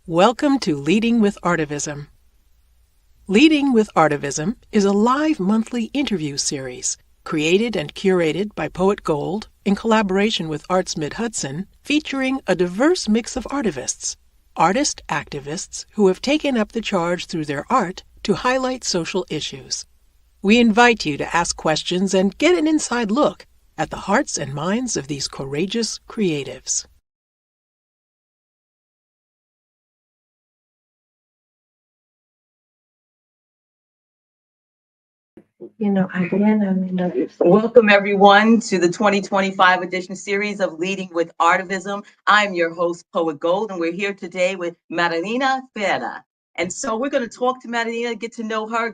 Welcome to Leading with Artivism. Leading with Artivism is a live monthly interview series created and curated by Poet Gold in collaboration with Arts Mid-Hudson, featuring a diverse mix of artivists, artist activists who have taken up the charge through their art to highlight social issues. We invite you to ask questions and get an inside look at the hearts and minds of these courageous creatives. Welcome everyone to the 2025 edition series of Leading with Artivism. I'm your host, Poet Gold, and we're here today with Marielena Ferrer. And so we're going to talk to Marielena, get to know her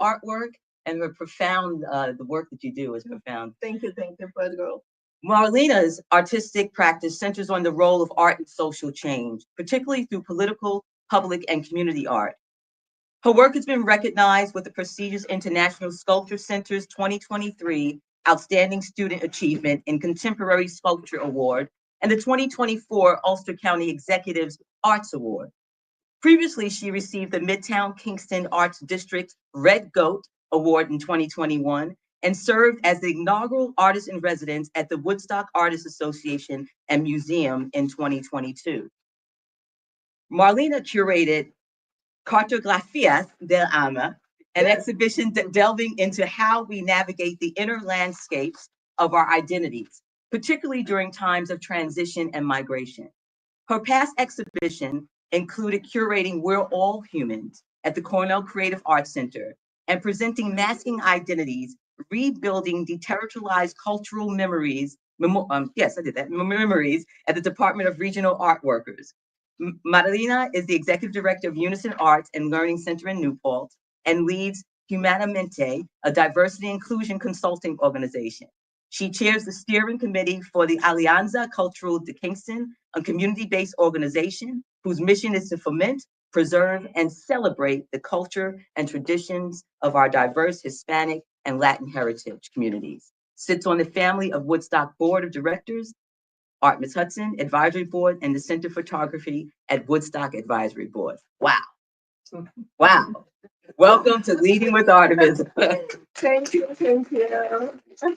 artwork, and her profound, the work that you do is profound. Thank you, Poet Gold. Marielena's artistic practice centers on the role of art in social change, particularly through political, public, and community art. Her work has been recognized with the prestigious International Sculpture Center's 2023 Outstanding Student Achievement in Contemporary Sculpture Award and the 2024 Ulster County Executives Arts Award. Previously, she received the Midtown Kingston Arts District Red Goat Award in 2021 and served as the inaugural artist in residence at the Woodstock Artists Association and Museum in 2022. Marielena curated Cartografías del Alma, an exhibition delving into how we navigate the inner landscapes of our identities, particularly during times of transition and migration. Her past exhibition included curating We're All Humans at the Cornell Creative Arts Center and presenting Masking Identities, Rebuilding Deterritorialized Cultural Memories, memories at the Department of Regional Art Workers. Marielena is the executive director of Unison Arts and Learning Center in Newport and leads Humanamente, a diversity inclusion consulting organization. She chairs the steering committee for the Alianza Cultural de Kingston, a community-based organization whose mission is to foment, preserve, and celebrate the culture and traditions of our diverse Hispanic and Latin heritage communities. Sits on the Family of Woodstock Board of Directors, Arts Mid-Hudson Advisory Board, and the Center for Photography at Woodstock Advisory Board. Wow. Wow. Welcome to Leading with Artivism. Thank you. It's my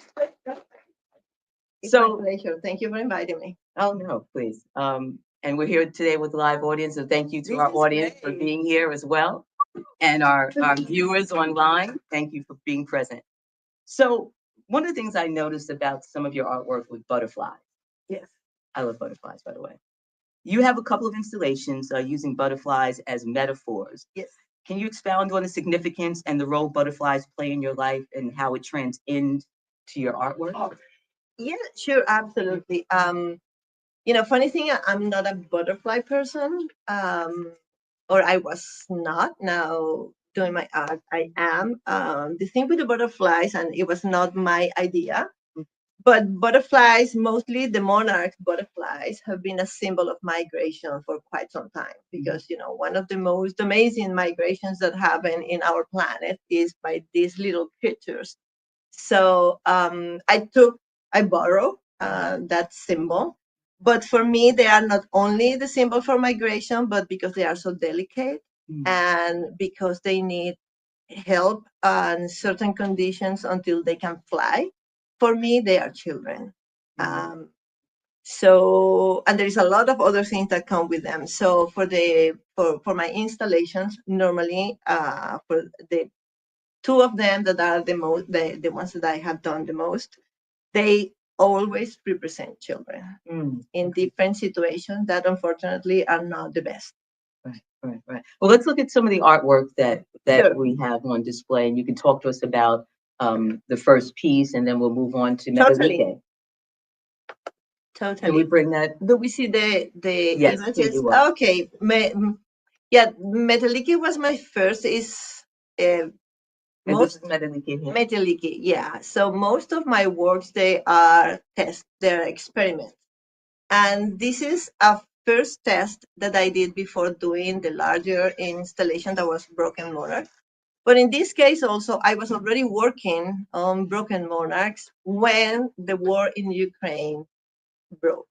pleasure. Thank you for inviting me. Oh, no, please. And we're here today with a live audience, so thank you to our audience for being here as well. And our viewers online, thank you for being present. So one of the things I noticed about some of your artwork was butterflies. Yes. I love butterflies, by the way. You have a couple of installations using butterflies as metaphors. Yes. Can you expound on the significance and the role butterflies play in your life and how it transcends to your artwork? Oh, yeah, sure, absolutely. Funny thing, I'm not a butterfly person, or I was not. Now doing my art, I am. The thing with the butterflies, and it was not my idea, but butterflies, mostly the monarch butterflies, have been a symbol of migration for quite some time because, one of the most amazing migrations that happen in our planet is by these little creatures. So I borrow that symbol. But for me, they are not only the symbol for migration, but because they are so delicate and because they need help and certain conditions until they can fly. For me, they are children. And there is a lot of other things that come with them. So for my installations, normally for the two of them that are the ones that I have done the most, they always represent children in different situations that unfortunately are not the best. Right. Well, let's look at some of the artwork that sure. we have on display, and you can talk to us about the first piece, and then we'll move on to Totally. Can we bring that? Do we see the yes, images? Okay. Metallica was my first. Metallica, yeah. So most of my works, they are tests, they're experiments. And this is a first test that I did before doing the larger installation that was Broken Monarch. But in this case also, I was already working on Broken Monarchs when the war in Ukraine broke.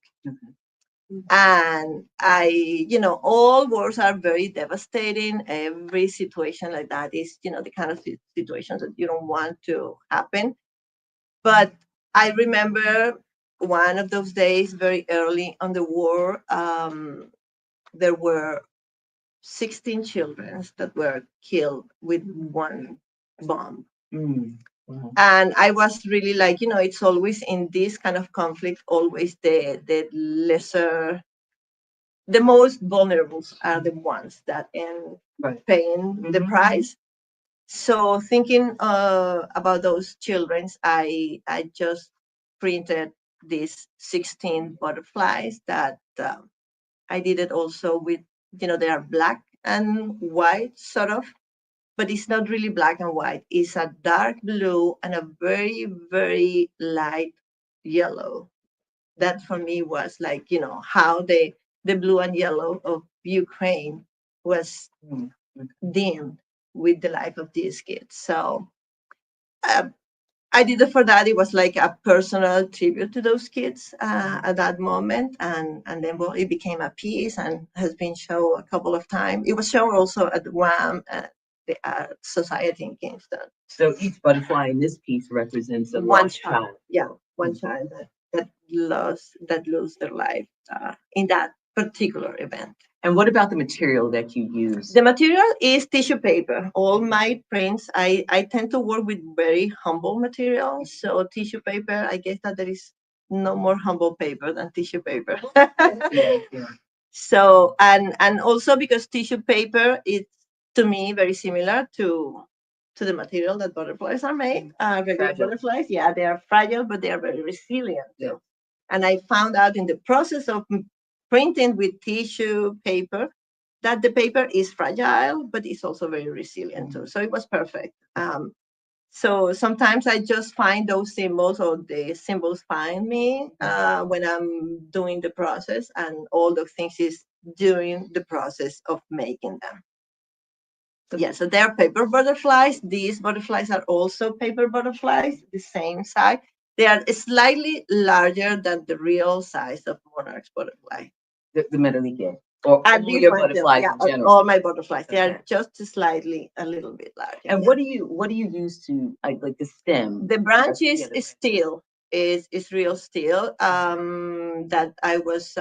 And all wars are very devastating. Every situation like that is, the kind of situations that you don't want to happen. But I remember one of those days very early on the war, there were 16 children that were killed with one bomb. Wow. And I was really like, it's always in this kind of conflict, always the lesser, the most vulnerable are the ones that end paying the price. So thinking about those children, I just printed these 16 butterflies that I did it also with, they are black and white sort of, but it's not really black and white. It's a dark blue and a very, very light yellow. That for me was like, how the blue and yellow of Ukraine was dimmed with the life of these kids. So I did it for that. It was like a personal tribute to those kids at that moment. And then, well, it became a piece and has been shown a couple of times. It was shown also at WAM, the Art Society in Kingston. So each butterfly in this piece represents a one lost child. Yeah, one child that lost their life in that particular event. And what about the material that you use? The material is tissue paper. All my prints, I tend to work with very humble materials. So tissue paper, I guess that there is no more humble paper than tissue paper. Yeah. So, and also because tissue paper is, to me, very similar to the material that butterflies are made. Regular butterflies, yeah, they are fragile, but they are very resilient. Yeah. And I found out in the process of printing with tissue paper that the paper is fragile, but it's also very resilient too. So it was perfect. So sometimes I just find those symbols, or the symbols find me when I'm doing the process, and all the things is during the process of making them. Yeah, so they're paper butterflies. These butterflies are also paper butterflies, the same size. They are slightly larger than the real size of monarch's butterfly. The Marielena, or all your butterflies in general? All my butterflies. They are just slightly a little bit larger. And what do you use to like the stem? The branch is steel, is real steel. That I was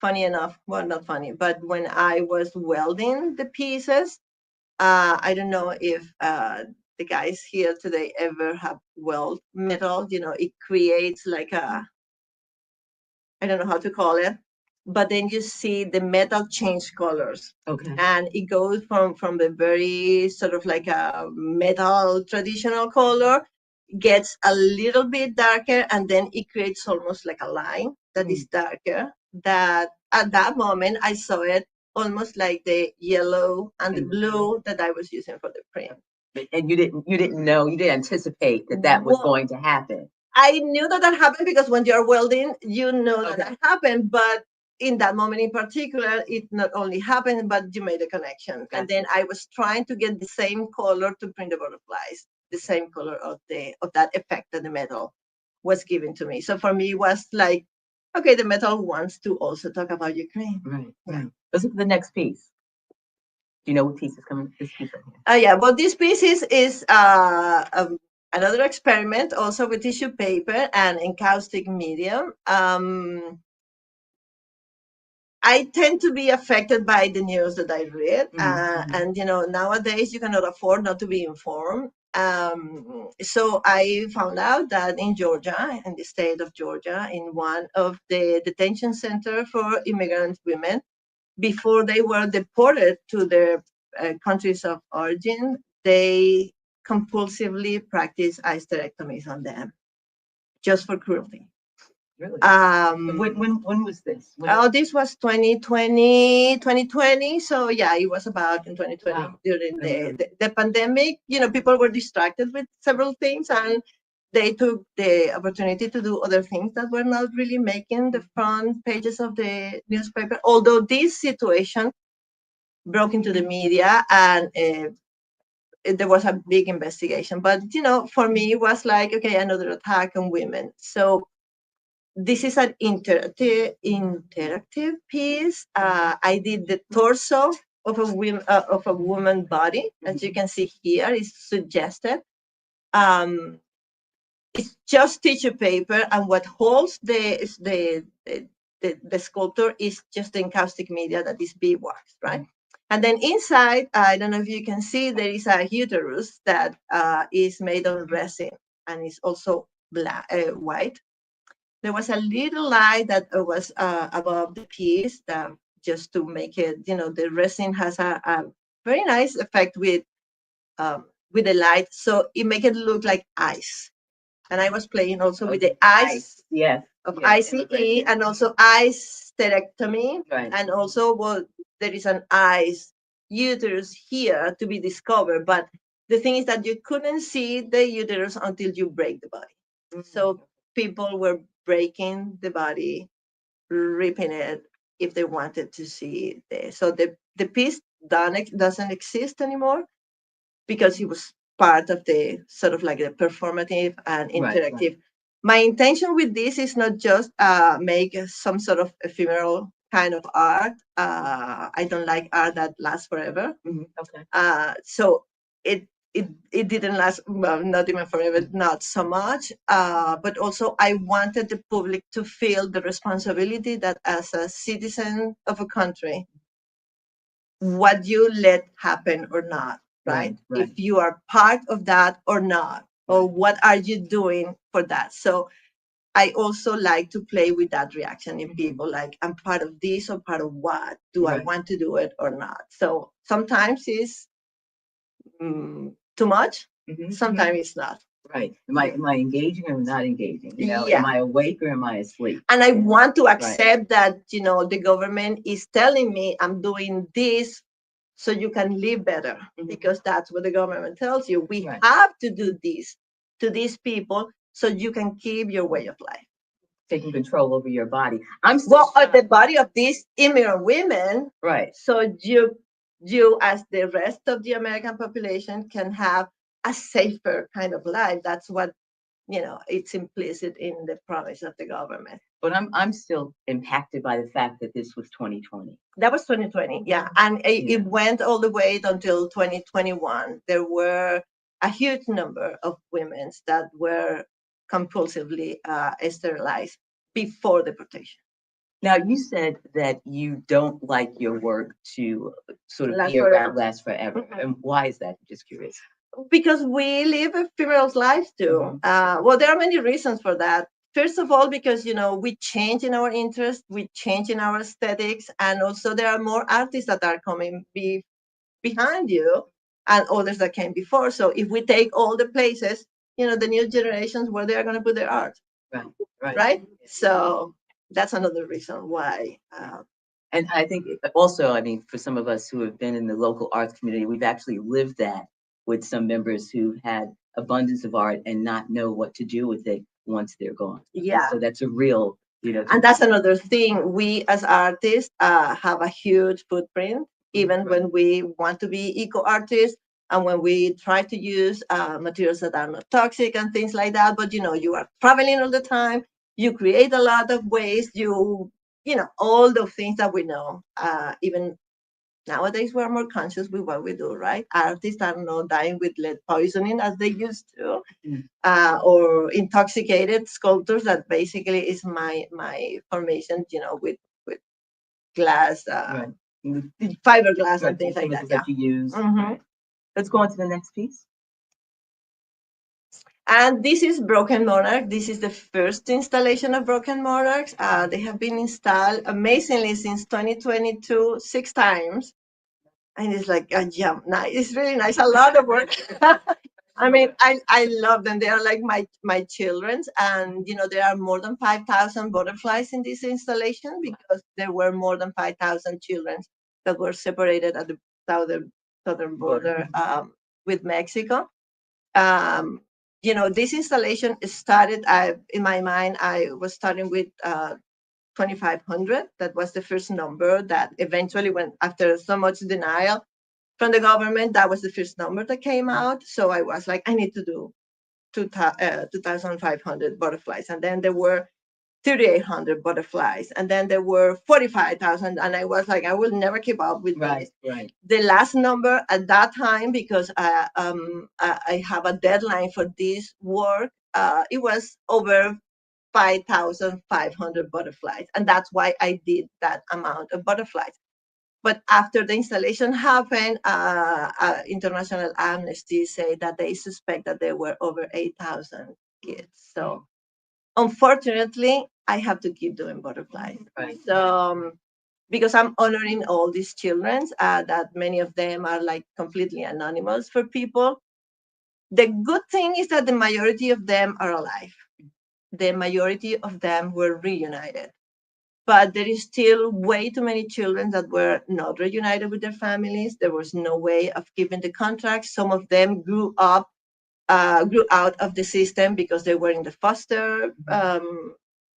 funny enough, well, not funny, but when I was welding the pieces, I don't know if the guys here today ever have weld metal. It creates like a, I don't know how to call it, but then you see the metal change colors. Okay. And it goes from the very sort of like a metal traditional color, gets a little bit darker, and then it creates almost like a line that is darker. That at that moment I saw it almost like the yellow and the blue that I was using for the print. And you didn't know, you didn't anticipate that was going to happen. I knew that happened because when you're welding, you know that happened. But in that moment in particular, it not only happened, but you made a connection. And then I was trying to get the same color to print the butterflies, the same color of that effect that the metal was giving to me. So for me, it was like, okay, the metal wants to also talk about Ukraine. Right. Let's look at the next piece. Do you know what piece is coming? This piece right here. Yeah, well, this piece is another experiment, also with tissue paper and encaustic medium. I tend to be affected by the news that I read, and nowadays you cannot afford not to be informed. So I found out that in Georgia, in the state of Georgia, in one of the detention centers for immigrant women, before they were deported to their countries of origin, they compulsively practiced hysterectomies on them, just for cruelty. Really? When was this? This was 2020. So yeah, it was about in 2020 during the pandemic. People were distracted with several things, and they took the opportunity to do other things that were not really making the front pages of the newspaper. Although this situation broke into the media, and there was a big investigation. But for me, it was like, okay, another attack on women. So this is an interactive piece. I did the torso of a woman body, as you can see here, is suggested. It's just tissue paper, and what holds the sculpture is just the encaustic media that is beeswax, right? And then inside, I don't know if you can see, there is a uterus that is made of resin and is also black, white. There was a little light that was above the piece that just to make it, the resin has a very nice effect with the light, so it make it look like ice. And I was playing also with the ice, yes, of yes, ICE and also ice sterectomy. Right. And also, well, there is an ice uterus here to be discovered. But the thing is that you couldn't see the uterus until you break the body. So people were breaking the body, ripping it if they wanted to see this. So the piece doesn't exist anymore because it was part of the sort of like the performative and interactive. Right. My intention with this is not just make some sort of ephemeral kind of art. I don't like art that lasts forever. Okay. So it didn't last, well, not even forever, not so much. But also I wanted the public to feel the responsibility that as a citizen of a country, what you let happen or not. Right? If you are part of that or not, or what are you doing for that? So I also like to play with that reaction in people, like, I'm part of this or part of what? Do I want to do it or not? So sometimes it's too much, sometimes it's not. Right. Am I engaging or not engaging? Am I awake or am I asleep? And I want to accept that, the government is telling me I'm doing this so you can live better, because that's what the government tells you. We have to do this to these people so you can keep your way of life. Taking control over your body. The body of these immigrant women. Right. So you, as the rest of the American population, can have a safer kind of life. That's what, it's implicit in the promise of the government. But I'm still impacted by the fact that this was 2020. That was 2020, yeah. And it went all the way until 2021. There were a huge number of women that were compulsively sterilized before deportation. Now, you said that you don't like your work to sort of last forever. And why is that? I'm just curious. Because we live ephemeral lives too. Well, there are many reasons for that. First of all, because, we change in our interests, we change in our aesthetics, and also there are more artists that are coming behind you and others that came before. So if we take all the places, the new generations, where they are going to put their art. Right? So that's another reason why. And I think also, for some of us who have been in the local arts community, we've actually lived that with some members who had abundance of art and not know what to do with it once they're gone. Yeah. And so that's a real, And that's another thing. We as artists have a huge footprint, even when we want to be eco artists and when we try to use materials that are not toxic and things like that. But, you are traveling all the time. You create a lot of waste. All the things that we know, even nowadays, we're more conscious with what we do, right? Artists are not dying with lead poisoning as they used to, or intoxicated sculptures. That basically is my formation, with glass, fiberglass, and things like that. That you use. Let's go on to the next piece. And this is Broken Monarch. This is the first installation of Broken Monarchs. They have been installed amazingly since 2022, 6 times. And it's like a jump. Nice. It's really nice. A lot of work. I love them. They are like my children's. And, there are more than 5,000 butterflies in this installation because there were more than 5,000 children that were separated at the southern border with Mexico. This installation started, in my mind, I was starting with 2,500. That was the first number that eventually went, after so much denial from the government, that was the first number that came out. So I was like, I need to do 2,500 butterflies. And then there were 3,800 butterflies, and then there were 45,000, and I was like, I will never keep up with this. Right. The last number at that time, because I have a deadline for this work, it was over 5,500 butterflies, and that's why I did that amount of butterflies. But after the installation happened, International Amnesty said that they suspect that there were over 8,000 kids. So unfortunately, I have to keep doing butterflies. Right. So because I'm honoring all these children, that many of them are like completely anonymous for people. The good thing is that the majority of them are alive. The majority of them were reunited. But there is still way too many children that were not reunited with their families. There was no way of keeping the contracts. Some of them grew out of the system because they were in the foster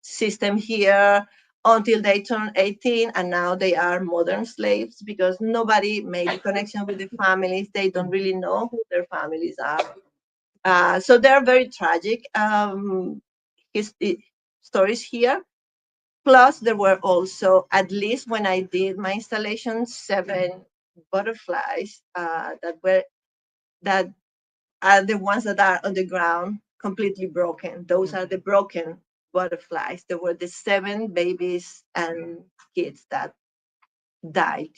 system here until they turned 18, and now they are modern slaves because nobody made a connection with the families. They don't really know who their families are. So they're very tragic stories here. Plus, there were also, at least when I did my installation, 7 butterflies that are the ones that are on the ground completely broken. Those are the broken butterflies. There were the 7 babies and kids that died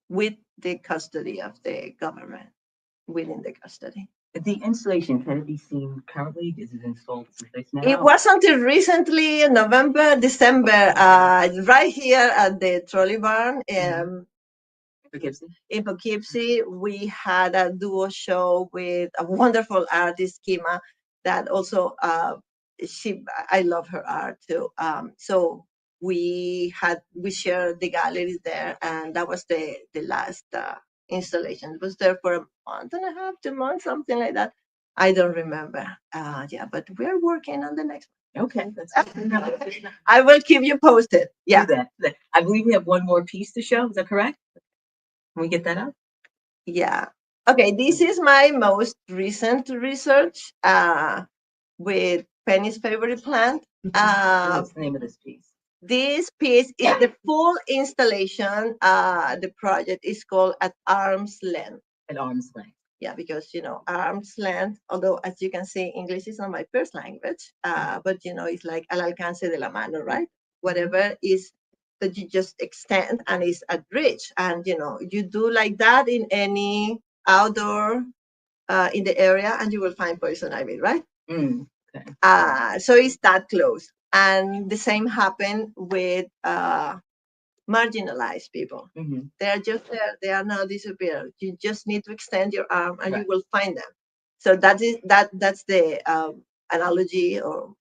with the custody of the government, within the custody. The installation, can it be seen currently? Is it installed someplace now? It was until recently, November, December, right here at the trolley barn in Poughkeepsie. We had a duo show with a wonderful artist, Kima, that also, I love her art too. So we shared the galleries there, and that was the last installation. It was there for a month and a half, 2 months, something like that. I don't remember. Yeah, but we're working on the next one. Okay, that's I will keep you posted. Yeah. Do that. I believe we have one more piece to show. Is that correct? Can we get that up? Yeah. Okay, this is my most recent research with Penny's favorite plant. What's the name of this piece? This piece is the full installation. The project is called At Arm's Length. At Arm's Length. Yeah, because, arm's length, although as you can see, English is not my first language, but, it's like al alcance de la mano, right? Whatever is that you just extend and is at reach. And, you do like that in any outdoor in the area and you will find poison ivy, right? Okay. So it's that close. And the same happened with marginalized people. Mm-hmm. They are just there. They are now disappeared. You just need to extend your arm and you will find them. So that's the analogy or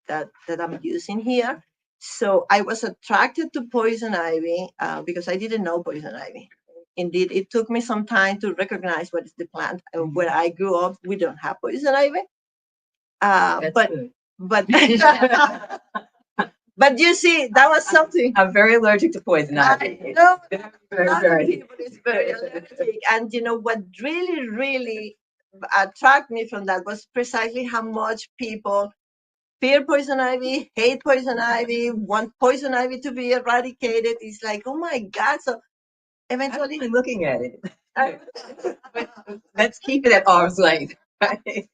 that I'm using here. So I was attracted to poison ivy because I didn't know poison ivy. Indeed, it took me some time to recognize what is the plant. Where I grew up, we don't have poison ivy. But But you see, that was something. I'm very allergic to poison ivy. No, very. People is very allergic. And what really, really attracted me from that was precisely how much people fear poison ivy, hate poison ivy, want poison ivy to be eradicated. It's like, oh my God. So eventually looking at it. Let's keep it at arm's length. Right?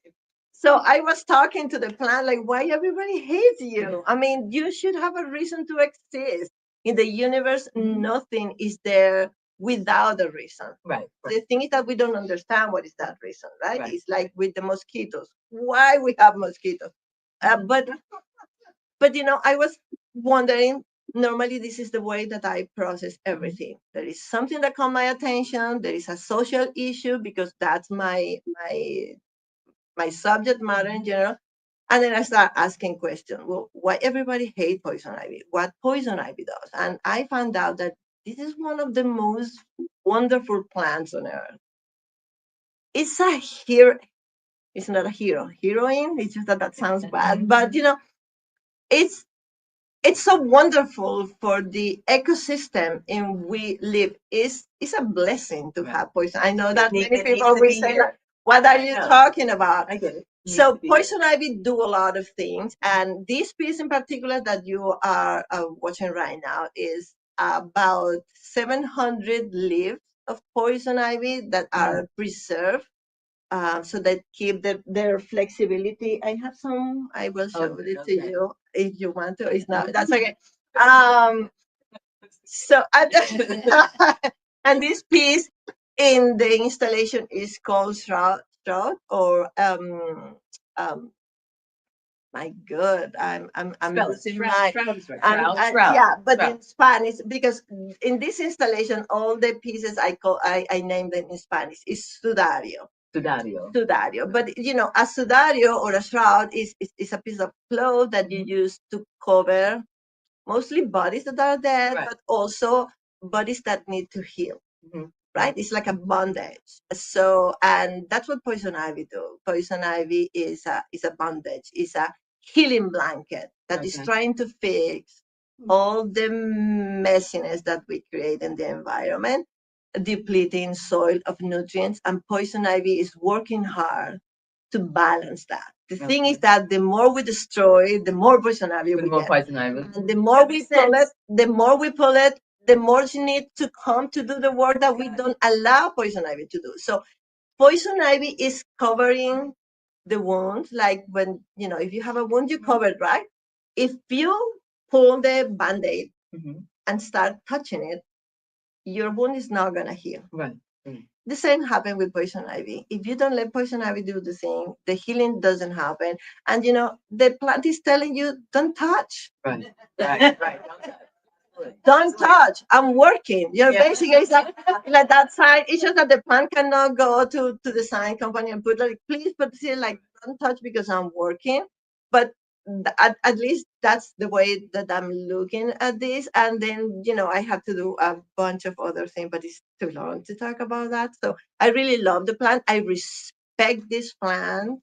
So I was talking to the plant, like, why everybody hates you? I mean, you should have a reason to exist. In the universe, nothing is there without a reason. Right. The thing is that we don't understand what is that reason, right? It's like with the mosquitoes. Why we have mosquitoes? But I was wondering, normally this is the way that I process everything. There is something that caught my attention. There is a social issue because that's my subject matter in general. And then I start asking questions. Well, why everybody hates poison ivy? What poison ivy does? And I found out that this is one of the most wonderful plants on earth. It's a hero. It's not a hero. Heroine. It's just that sounds bad. But it's so wonderful for the ecosystem in we live. It's a blessing to have poison. I know that many people will say, what are you talking about? I get it. So poison ivy do a lot of things, and this piece in particular that you are watching right now is about 700 leaves of poison ivy that are preserved, so that keep their flexibility. I have some. I will show it to you if you want to. It's not. That's okay. So and this piece in the installation is called shroud or my God, I'm losing my Shroud. yeah, but Shroud. in Spanish, because in this installation, all the pieces I named them in Spanish is sudario. Sudario, but you know, a sudario or a shroud is a piece of cloth that you use to cover mostly bodies that are dead, but also bodies that need to heal. Right? It's like a bondage. So, and that's what poison ivy do. Poison ivy is a bondage. It's a healing blanket that is trying to fix all the messiness that we create in the environment, depleting soil of nutrients. And poison ivy is working hard to balance that. The thing is that the more we destroy, the more poison ivy we get. And the more we pull it, the more you need to come to do the work that we don't allow poison ivy to do. So poison ivy is covering the wound, like when, you know, if you have a wound, you cover it, right? If you pull the Band-Aid and start touching it, your wound is not gonna heal. Right. The same happened with poison ivy. If you don't let poison ivy do the thing, the healing doesn't happen. And you know, the plant is telling you, don't touch. Right. Don't touch. I'm working. You're basically it's like that sign. It's just that the plant cannot go to the sign company and put like, please, but see, like, don't touch because I'm working. But at least that's the way that I'm looking at this. And then, you know, I have to do a bunch of other things, but it's too long to talk about that. So I really love the plant. I respect this plant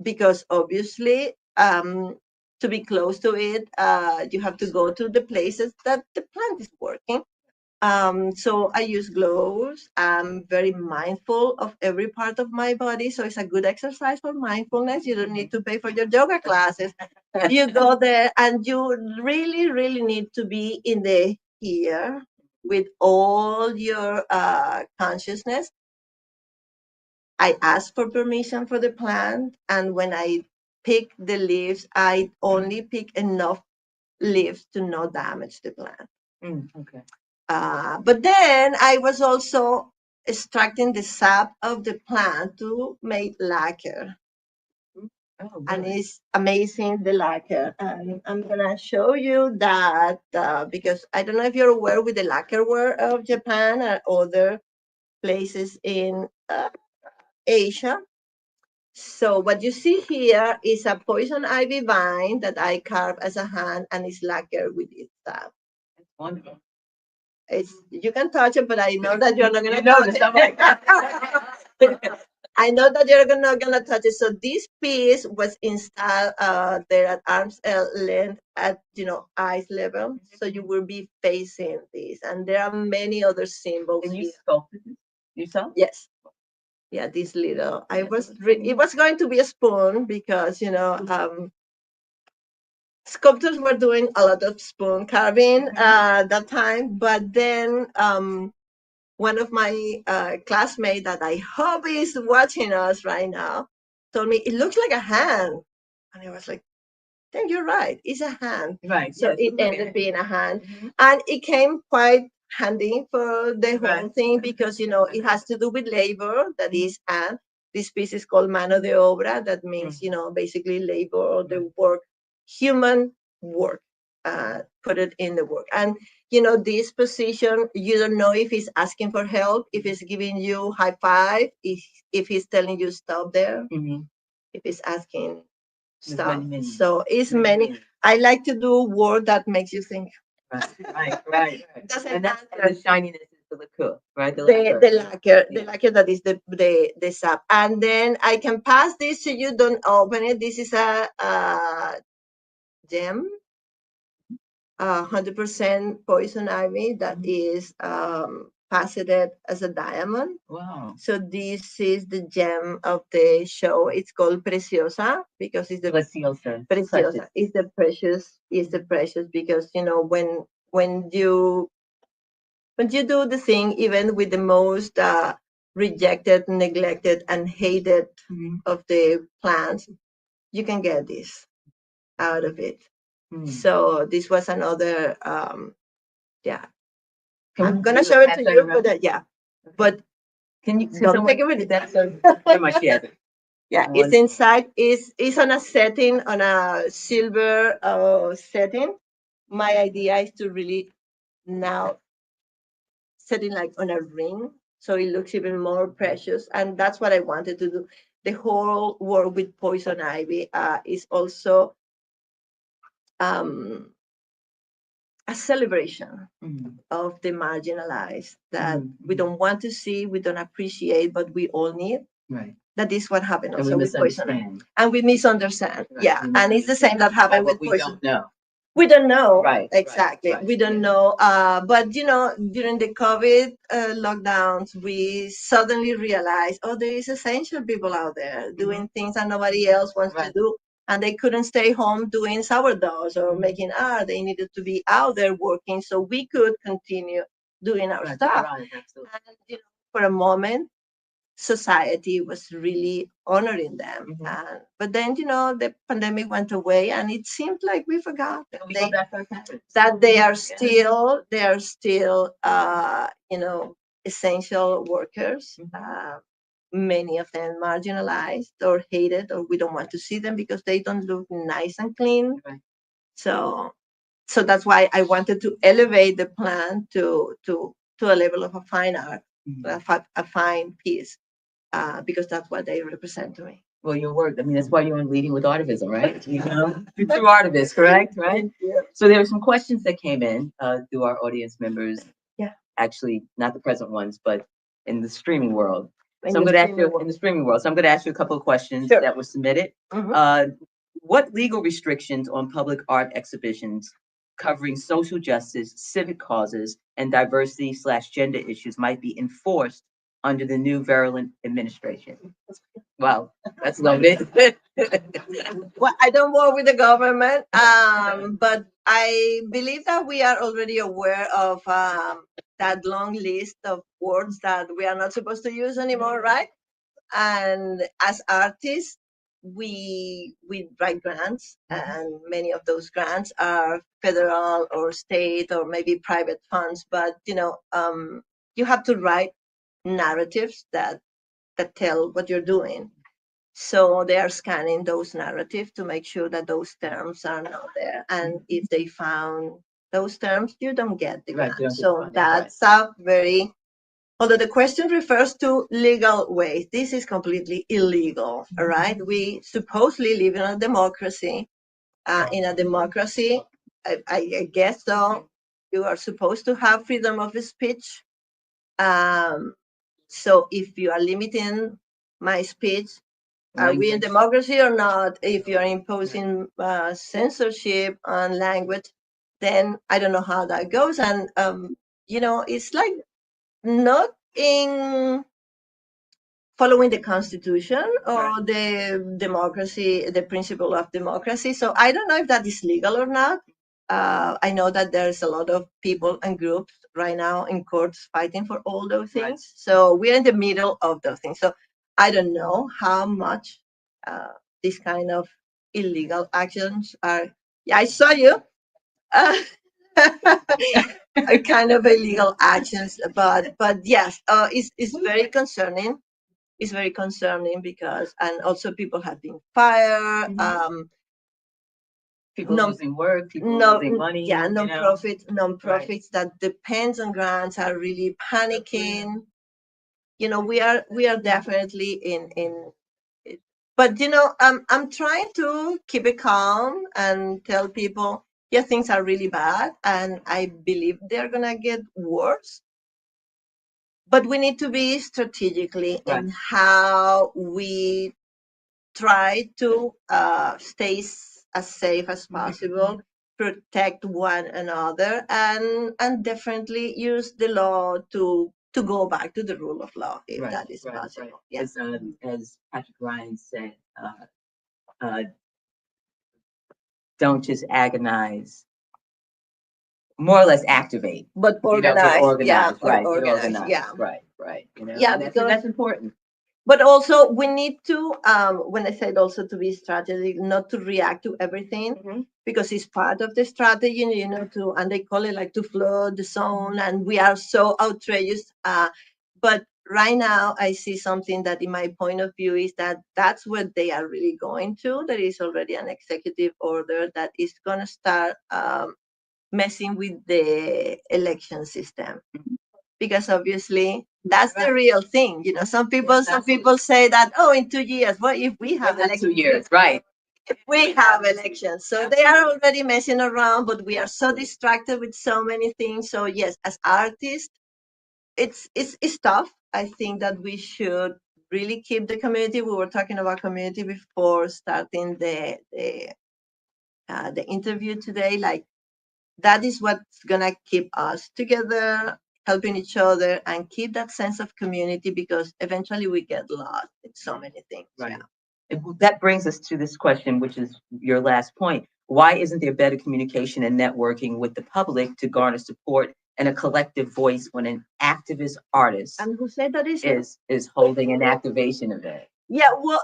because obviously, to be close to it, you have to go to the places that the plant is working. So I use gloves. I'm very mindful of every part of my body. So it's a good exercise for mindfulness. You don't need to pay for your yoga classes. You go there and you really, really need to be in the here with all your consciousness. I ask for permission for the plant. And when I pick the leaves, I only pick enough leaves to not damage the plant. Okay. But then I was also extracting the sap of the plant to make lacquer. Oh, And really? it's amazing, the lacquer. And I'm going to show you that because I don't know if you're aware with the lacquerware of Japan or other places in Asia. So what you see here is a poison ivy vine that I carved as a hand and it's lacquered with its sap. That's wonderful. You can touch it, but I know that you're not gonna touch it. I know that you're not gonna touch it. So this piece was installed there at arm's length at eyes level. So you will be facing this, and there are many other symbols. And you sculpted it yourself? Yes. Yeah, this little. It was going to be a spoon because sculptors were doing a lot of spoon carving that time, but then one of my classmates that I hope is watching us right now told me it looks like a hand, and I was like, "Then you're right, it's a hand." Right. So it ended up being a hand, and it came quite handy for the whole thing because it has to do with labor. That is hand. This piece is called mano de obra. That means basically labor or the work, human work. Put it in the work, and this position, you don't know if he's asking for help, if he's giving you high five, if he's telling you stop there, if he's asking stop. So it's many. I like to do work that makes you think. Right. And that's the shininess is the lacquer, right? The lacquer that is the sap. And then I can pass this so you don't open it. This is a gem. 100% poison ivy that is faceted as a diamond. Wow. So this is the gem of the show. It's called Preciosa because it's the Preciosa. Preciosa. It's the precious. It's the precious because when you do the thing, even with the most rejected, neglected, and hated of the plants, you can get this out of it. So this was another, yeah. I'm gonna show it to you, but yeah. But can you don't take it with that? Very much, yes. Yeah, it's inside. It's on a setting, on a silver setting. My idea is to really now set it like on a ring, so it looks even more precious, and that's what I wanted to do. The whole work with poison ivy is also a celebration of the marginalized that we don't want to see, we don't appreciate, but we all need. Right. That is what happened And also we with poison ivy. misunderstand. And we misunderstand. Right. Yeah. And it's the same that happened with we poison. don't know. We don't know. Right. Exactly. Right. We don't know. But during the COVID lockdowns, we suddenly realized, oh, there is essential people out there doing things that nobody else wants to do. And they couldn't stay home doing sourdoughs or making art. They needed to be out there working so we could continue doing our stuff. Right. Absolutely. And for a moment, society was really honoring them. But then, the pandemic went away, and it seemed like we forgot that they are still, essential workers. Many of them marginalized or hated, or we don't want to see them because they don't look nice and clean. Right. So that's why I wanted to elevate the plant to a level of a fine art, a fine piece. Because that's what they represent to me. Well, your work, I mean, that's why you're in Leading with Artivism, right? Through Artivists, correct? Right? Yeah. So there were some questions that came in through our audience members. Yeah. Actually, not the present ones, but in the streaming world. So I'm going to ask you in the streaming world. So I'm going to ask you a couple of questions that were submitted. What legal restrictions on public art exhibitions covering social justice, civic causes, and diversity/gender issues might be enforced under the new virulent administration? Wow, that's loaded. Well, I don't work with the government, but I believe that we are already aware of that long list of words that we are not supposed to use anymore, right? And as artists, we write grants, and many of those grants are federal or state or maybe private funds. But you have to write narratives that tell what you're doing. So they are scanning those narratives to make sure that those terms are not there. And if they found those terms, you don't get the grant. So that's a very, although the question refers to legal ways, this is completely illegal, all right? We supposedly live in a democracy. In a democracy, I guess so, you are supposed to have freedom of speech. So if you are limiting my speech, are we in democracy or not? If you're imposing censorship on language, then I don't know how that goes. And, it's like not in following the Constitution or the democracy, the principle of democracy. So I don't know if that is legal or not. I know that there's a lot of people and groups right now in courts fighting for all those things. Right. So we're in the middle of those things. So I don't know how much these kind of illegal actions are. Yeah, I saw you. Kind of illegal actions, but yes, it's very concerning. It's very concerning because, and also people have been fired. People losing work, people losing money. Yeah, non-profits that depends on grants are really panicking. We are definitely in. But I'm trying to keep it calm and tell people, yeah, things are really bad, and I believe they're gonna get worse. But we need to be strategically in how we try to stay as safe as possible, protect one another, and definitely use the law to to go back to the rule of law if Right, that is right, possible. right. Yeah. As Patrick Ryan said, don't just agonize, more or less activate, But but organize, organize, right? But organize, organize, yeah. right. Yeah, and because that's important. but also we need to, when I said also to be strategic, not to react to everything, because it's part of the strategy, to, and they call it like to flood the zone, and we are so outrageous. But right now I see something that in my point of view is that that's what they are really going to. There is already an executive order that is going to start messing with the election system, because obviously that's the real thing. Some people say that, oh, in 2 years, what if we have Within 2 elections? years, right? We have elections. So they are already messing around, but we are so distracted with so many things. So yes, as artists, it's tough. I think that we should really keep the community. We were talking about community before starting the interview today. Like, that is what's gonna keep us together, helping each other, and keep that sense of community, because eventually we get lost in so many things. Right. Yeah. That brings us to this question, which is your last point. Why isn't there better communication and networking with the public to garner support and a collective voice when an activist artist And who said that is holding an activation event? Yeah, well,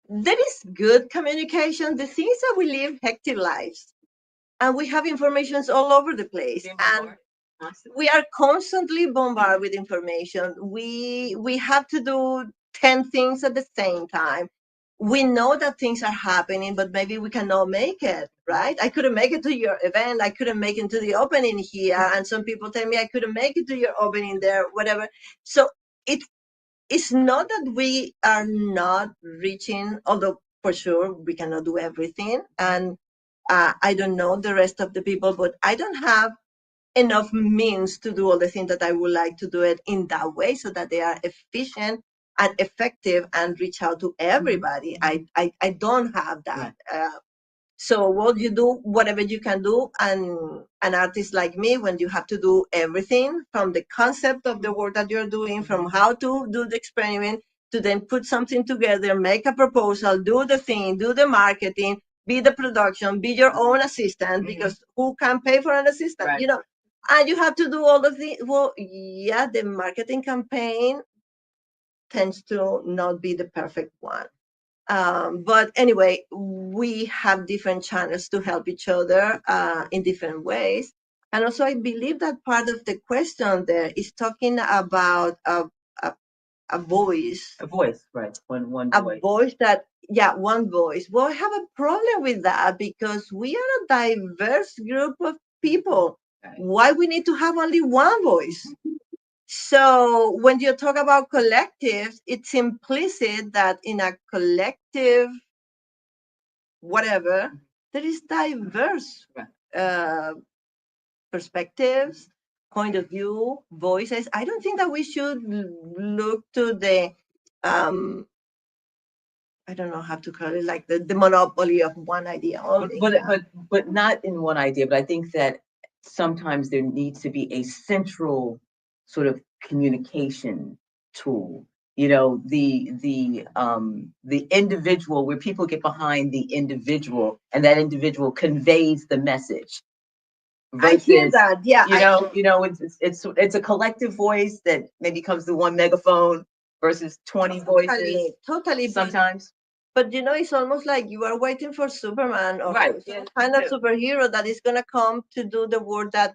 there is good communication. The thing is that we live hectic lives, and we have informations all over the place, and we are constantly bombarded with information. We have to do 10 things at the same time. We know that things are happening, but maybe we cannot make it, right? I couldn't make it to your event. I couldn't make it to the opening here. And some people tell me I couldn't make it to your opening there, whatever. So it's not that we are not reaching, although for sure we cannot do everything. And I don't know the rest of the people, but I don't have enough means to do all the things that I would like to do it in that way, so that they are efficient and effective and reach out to everybody. I don't have that. So what you do, whatever you can do, and an artist like me, when you have to do everything from the concept of the work that you're doing, from how to do the experiment, to then put something together, make a proposal, do the thing, do the marketing, be the production, be your own assistant, because who can pay for an assistant, and you have to do all of the, well, yeah, the marketing campaign tends to not be the perfect one. But anyway, we have different channels to help each other in different ways. And also, I believe that part of the question there is talking about a voice. A voice, right? One a voice. voice that, yeah, one voice. Well, I have a problem with that, because we are a diverse group of people. Right. Why we need to have only one voice? So when you talk about collectives, it's implicit that in a collective, whatever, there is diverse perspectives, point of view, voices. I don't think that we should look to the, I don't know how to call it, like the monopoly of one idea only. But not in one idea. But I think that sometimes there needs to be a central sort of communication tool. The individual, where people get behind the individual, and that individual conveys the message. I hear that. Yeah. It's a collective voice that maybe comes to one megaphone versus 20 voices. Totally. Sometimes. But it's almost like you are waiting for Superman or some kind of superhero that is going to come to do the work that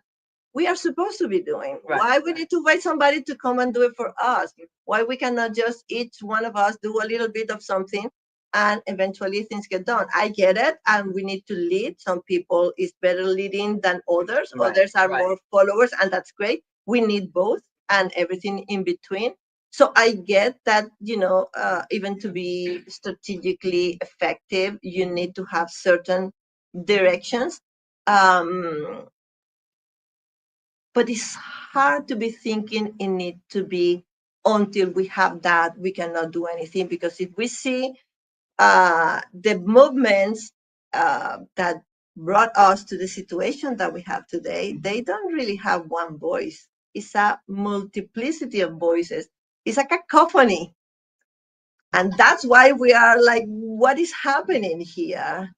we are supposed to be doing. Why we need to wait somebody to come and do it for us? Why we cannot just each one of us do a little bit of something, and eventually things get done? I get it, and we need to lead. Some people is better leading than others. Others are more followers, and that's great. We need both and everything in between. So I get that, even to be strategically effective, you need to have certain directions. But it's hard to be thinking in it to be, until we have that, we cannot do anything. Because if we see the movements that brought us to the situation that we have today, they don't really have one voice. is a multiplicity of voices. It's a cacophony. And that's why we are like, what is happening here?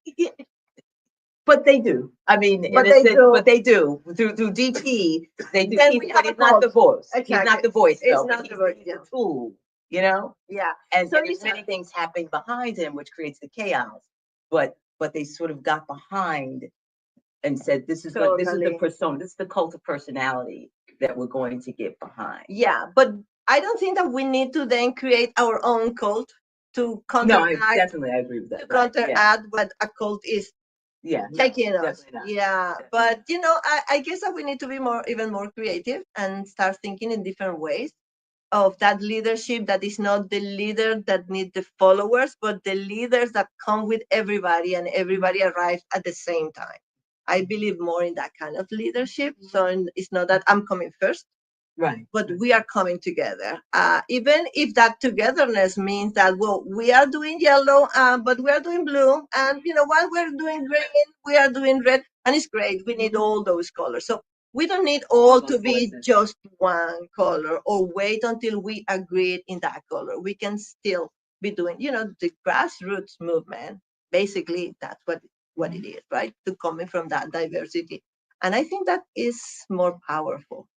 But they do. I mean, But they do. But they do. Through DP, they do. Then Keep, we but have he's a not the cult. voice. Exactly. He's not the voice, It's though. not the voice, He's yeah. the tool, you know? Yeah. And, So and you there's many things happening behind him, which creates the chaos. But they sort of got behind and said, this is what this is the Totally. persona, this is the cult of personality that we're going to get behind. Yeah, but I don't think that we need to then create our own cult to No, I counteract definitely agree with that. to Right, yeah. counteract what a cult is Yeah, no, taking us. definitely not. Yeah, Definitely but not. you know, I guess that we need to be even more creative and start thinking in different ways of that leadership that is not the leader that need the followers, but the leaders that come with everybody and everybody arrives at the same time. I believe more in that kind of leadership. So it's not that I'm coming first, Right. but we are coming together. Even if that togetherness means that, well, we are doing yellow, but we are doing blue, and you know what, we're doing green, we are doing red, and it's great. We need all those colors. So we don't need all to be just one color or wait until we agree in that color. We can still be doing, you know, the grassroots movement. Basically, that's what it is, right? To coming from that diversity. And I think that is more powerful.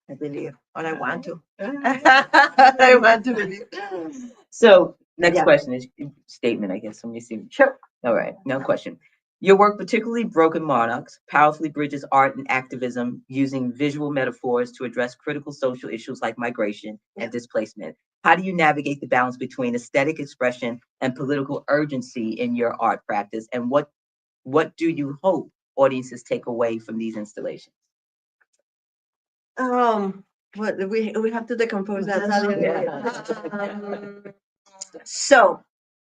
I believe, or I want to. I want to believe. So next Yeah. question is statement, I guess. Let me see. Sure. All right, no question. Your work, particularly Broken Monarchs, powerfully bridges art and activism using visual metaphors to address critical social issues like migration and displacement. How do you navigate the balance between aesthetic expression and political urgency in your art practice? And what do you hope audiences take away from these installations? What we have to decompose that. Yeah. So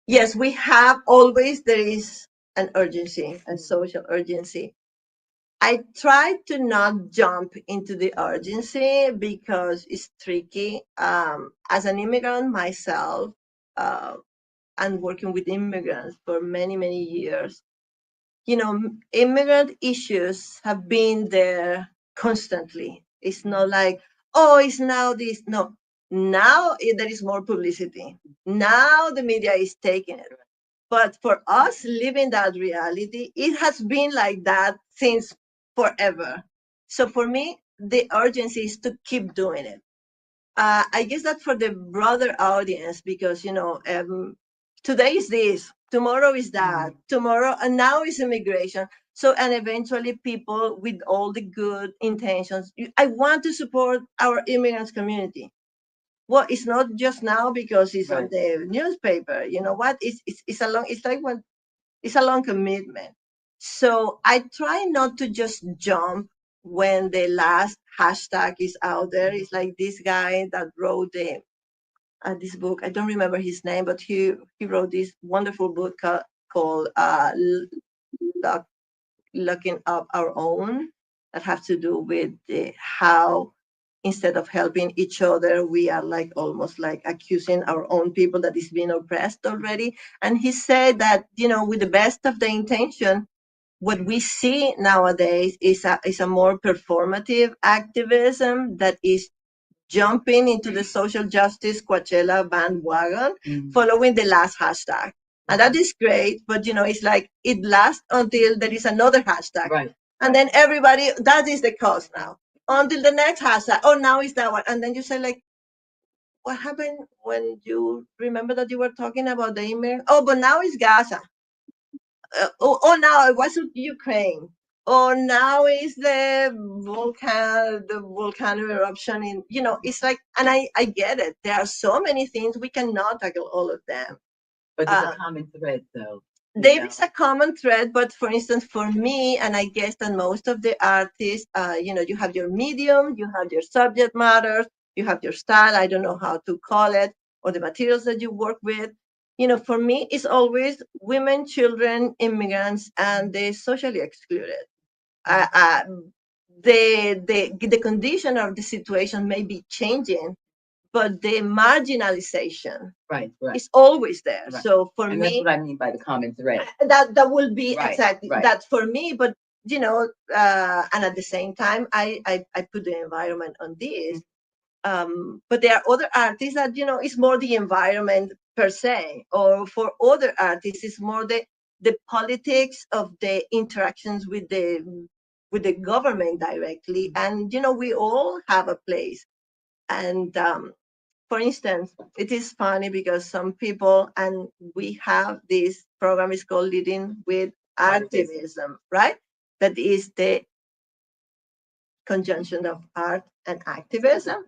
yes, we have always there is an urgency, a social urgency. I try to not jump into the urgency because it's tricky. As an immigrant myself, and working with immigrants for many, many years, you know, immigrant issues have been there constantly. It's not like, oh, it's now this. No, now there is more publicity. Now the media is taking it. But for us living that reality, it has been like that since forever. So for me, the urgency is to keep doing it. I guess that for the broader audience, because you know, today is this, tomorrow is that, tomorrow, and now is immigration. So, and eventually, people with all the good intentions, I want to support our immigrants community. Well, it's not just now because it's on the newspaper. You know what? It's a long. It's like when it's a long commitment. So I try not to just jump when the last hashtag is out there. It's like this guy that wrote this book. I don't remember his name, but he wrote this wonderful book called Looking Up Our Own, that has to do with how instead of helping each other, we are like almost like accusing our own people that is being oppressed already. And he said that, you know, with the best of the intention, what we see nowadays is a more performative activism that is jumping into the social justice Coachella bandwagon, following the last hashtag. And that is great, but you know, it's like it lasts until there is another hashtag. Right. And then everybody, that is the cause now. Until the next hashtag, oh, now is that one. And then you say, like, what happened when you remember that you were talking about the email? Oh, but now it's Gaza. Now it was Ukraine. Or now is the volcano eruption in, you know, it's like, and I get it. There are so many things, we cannot tackle all of them. But there's a common thread, though. There is a common thread, but for instance, for me, and I guess that most of the artists, you know, you have your medium, you have your subject matter, you have your style, I don't know how to call it, or the materials that you work with. You know, for me, it's always women, children, immigrants, and the socially excluded. The condition of the situation may be changing, but the marginalization is always there. Right. So for and me, that's what I mean by the common thread. That will be Right, exactly right. that for me. But you know, and at the same time, I put the environment on this. But there are other artists that, you know, it's more the environment per se, or for other artists, it's more the politics of the interactions with the government directly. And, you know, we all have a place. And for instance, it is funny because some people, and we have this program is called Leading with Artivism, right? That is the conjunction of art and activism.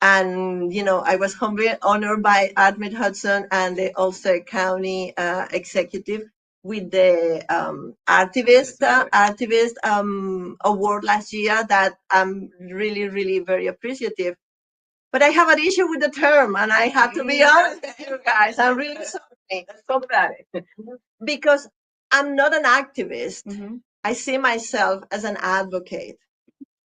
And, you know, I was humbly honored by Arts Mid-Hudson and the Ulster County executive with the Artivist award last year that I'm really, really very appreciative. But I have an issue with the term, and I have to be honest with you guys. I'm really sorry. Let's talk about it. Because I'm not an activist. I see myself as an advocate.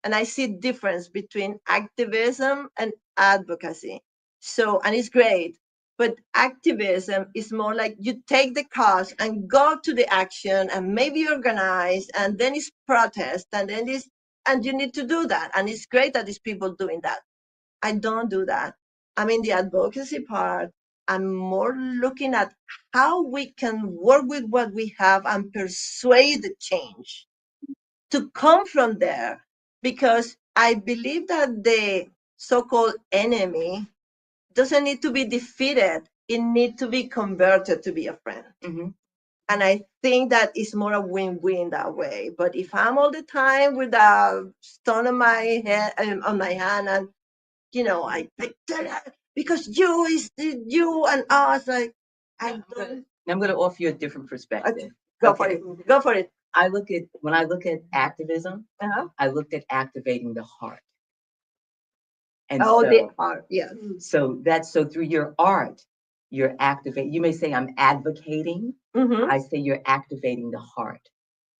And I see difference between activism and advocacy. So, and it's great. But activism is more like you take the cause and go to the action and maybe organize, and then it's protest, and then it's, and you need to do that. And it's great that there's people doing that. I don't do that. I'm in the advocacy part. I'm more looking at how we can work with what we have and persuade the change to come from there, because I believe that the so-called enemy doesn't need to be defeated. It needs to be converted to be a friend. And I think that is more a win-win that way. But if I'm all the time with a stone on my head, on my hand, and you know, because you is you and us, like I don't. I'm going to offer you a different perspective. Go for it. Go for it. When I look at activism, I looked at activating the heart. And the heart, yeah. So through your art, you're activating. You may say I'm advocating. I say you're activating the heart.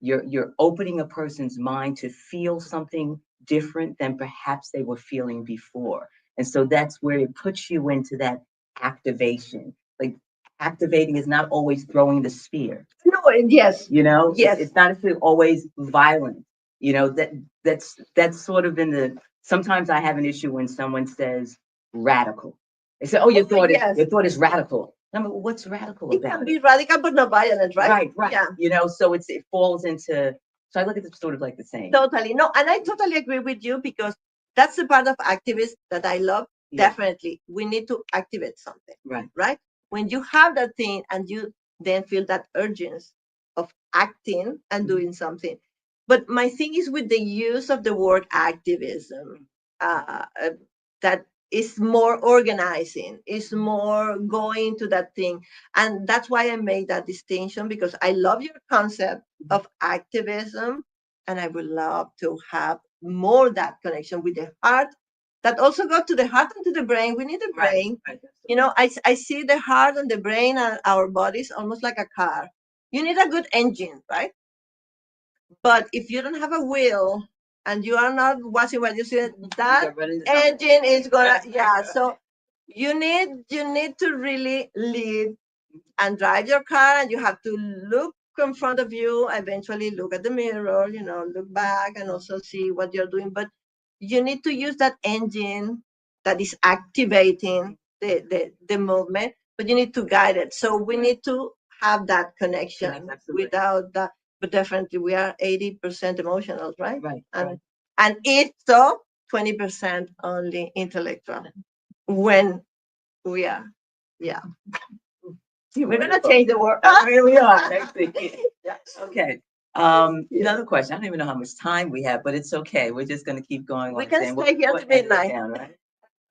You're opening a person's mind to feel something different than perhaps they were feeling before. And so that's where it puts you into that activation. Like activating is not always throwing the spear. No, yes. You know, yes. It's not always violent. You know, that's sort of in the, sometimes I have an issue when someone says radical. They say, oh, your thought is radical. I mean, what's radical about it? It can be radical, but not violent, right? Right. Yeah. You know, so it falls into, so I look at it sort of like the same. Totally. No, and I totally agree with you, because that's the part of activists that I love. Yeah. Definitely. We need to activate something. Right? When you have that thing and you then feel that urgency of acting and doing something. But my thing is with the use of the word activism, that is more organizing, is more going to that thing. And that's why I made that distinction, because I love your concept of activism, and I would love to have more that connection with the heart, that also go to the heart and to the brain. We need the brain. Right. You know, I see the heart and the brain and our bodies almost like a car. You need a good engine, right? But if you don't have a wheel and you are not watching what you see, that engine is gonna, so you need to really lead and drive your car, and you have to look in front of you, eventually look at the mirror, you know, look back and also see what you're doing. But you need to use that engine that is activating the movement, but you need to guide it. So we need to have that connection. Without that. But definitely we are 80% emotional, right? Right. And if so, 20% only intellectual. When we are, we're gonna change the world. We are. Next thing. Okay. Another question. I don't even know how much time we have, but it's okay. We're just gonna keep going. We can stay here to midnight. Right?